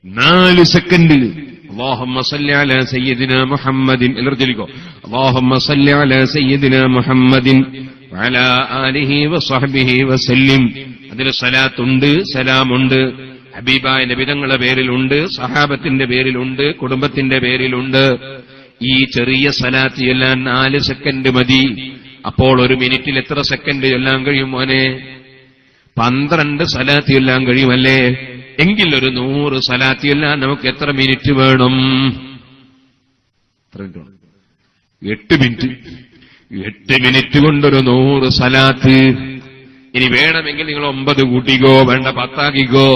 4 second. اللهم صل على سيدنا محمد الرجلكو اللهم صل على سيدنا محمد وعلى آله وصحبه وسلم. അതിൽ സലാത്തുണ്ട്, സലാമുണ്ട്, ഹബീബായ നബി തങ്ങളുടെ പേരിലുണ്ട്, സഹാബത്തിന്റെ പേരിലുണ്ട്, കുടുംബത്തിന്റെ പേരിലുണ്ട്. ഈ ചെറിയ സലാത്ത് ചൊല്ലാൻ 4 സെക്കൻഡ് മതി. അപ്പോൾ 1 മിനിറ്റിൽ എത്ര സെക്കൻഡ് ചൊല്ലാൻ കഴിയും മോനെ? 12 സലാത്ത് ചൊല്ലാൻ കഴിയുമല്ലേ? എങ്കിൽ 100 സലാത്ത് ചൊല്ലാൻ നമുക്ക് എത്ര മിനിറ്റ് വേണം? 8 മിനിറ്റ്. 8 മിനിറ്റ് കൊണ്ട് 100 സലാത്ത്. ഇനി വേണമെങ്കിൽ നിങ്ങൾ 9 കൂട്ടിക്കോ, വേണ്ട 10 ആക്കിക്കോ.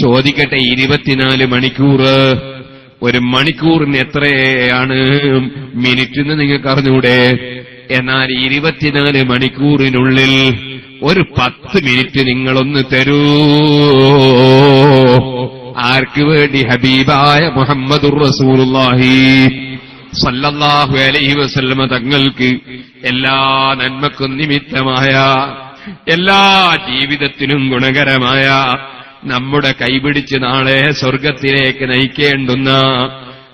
ചോദിക്കട്ടെ, 24 മണിക്കൂർ. 1 മണിക്കൂറിന് എത്രയാണ് മിനിറ്റ് എന്ന് നിങ്ങൾക്ക് അറിഞ്ഞൂടെ? എന്നാൽ 24 മണിക്കൂറിനുള്ളിൽ 10 മിനിറ്റ് നിങ്ങളൊന്ന് തരൂ. ആർക്ക് വേണ്ടി? ഹബീബായ മുഹമ്മദുർ റസൂലുള്ളാഹി സല്ലല്ലാഹു അലൈഹി വസല്ലമ തങ്ങൾക്ക് എല്ലാ നന്മക്കും നിമിത്തമായ, എല്ലാ ജീവിതത്തിനും ഗുണകരമായ, നമ്മുടെ കൈപിടിച്ച് നാളെ സ്വർഗത്തിലേക്ക് നയിക്കേണ്ടുന്ന,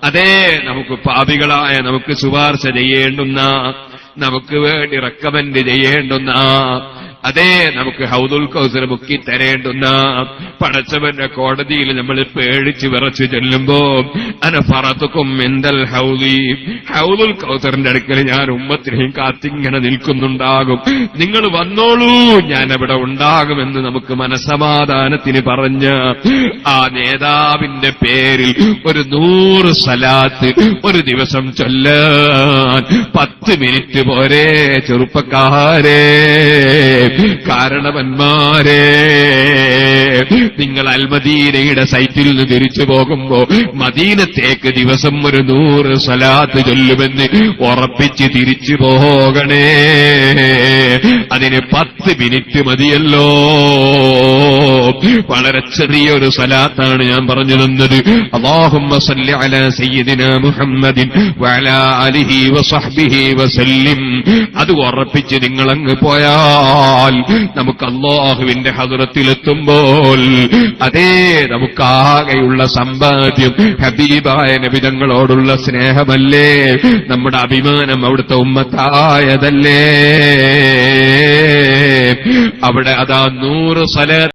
അതേ നമുക്ക് പാപികളായ നമുക്ക് ശുപാർശ ചെയ്യേണ്ടുന്ന, നമുക്ക് വേണ്ടി റെക്കമെൻഡ് ചെയ്യേണ്ടുന്ന, അതേ നമുക്ക് ഹൗദുൽ കൗസർ മുക്കി തരേണ്ടുന്ന പടച്ചവന്റെ കോടതിയിൽ നമ്മൾ പേടിച്ച് വിറച്ച് ചെല്ലുമ്പോ അന ഫറതുക്കും മിൻദൽ ഹൗദി, ഹൗദുൽ കൗസറിന്റെ അടുക്കൽ ഞാൻ ഉമ്മത്തിനെയും കാത്തിങ്ങനെ നിൽക്കുന്നുണ്ടാകും, നിങ്ങൾ വന്നോളൂ, ഞാൻ അവിടെ ഉണ്ടാകുമെന്ന് നമുക്ക് മനസമാധാനത്തിന് പറഞ്ഞ ആ നേതാവിന്റെ പേരിൽ 100 സലാത്ത് ഒരു ദിവസം ചൊല്ലാൻ 10 മിനിറ്റ് പോരെ ചെറുപ്പക്കാരെ, കാരണവന്മാരെ? നിങ്ങൾ അൽമദീനയുടെ സൈറ്റിൽ നിന്ന് തിരിച്ചു പോകുമ്പോ മദീനത്തേക്ക് ദിവസം 100 സലാത്ത് ചൊല്ലുമെന്ന് ഉറപ്പിച്ച് തിരിച്ചു പോകണേ. അതിന് 10 മിനിറ്റ് മതിയല്ലോ. വളരെ ചെറിയൊരു സലാത്താണ് ഞാൻ പറഞ്ഞു തന്നത്. അല്ലാഹുമ്മ സല്ലി അലാ സയ്യിദിനാ മുഹമ്മദിൻ വഅലാ ആലിഹി വസഹ്ബിഹി വസല്ലിം. അത് ഉറപ്പിച്ച് നിങ്ങളങ്ങ് പോയാൽ നമുക്ക് അല്ലാഹുവിന്റെ ഹദ്റത്തിലെത്തുമ്പോൾ അതേ നമുക്കാകെയുള്ള സമ്പാദ്യം ഹബീബായ നബി തങ്ങളോടുള്ള സ്നേഹമല്ലേ? നമ്മുടെ അഭിമാനം അവിടുത്തെ ഉമ്മത്തായതല്ലേ? അവിടെ അതാ 100 സലാത്ത്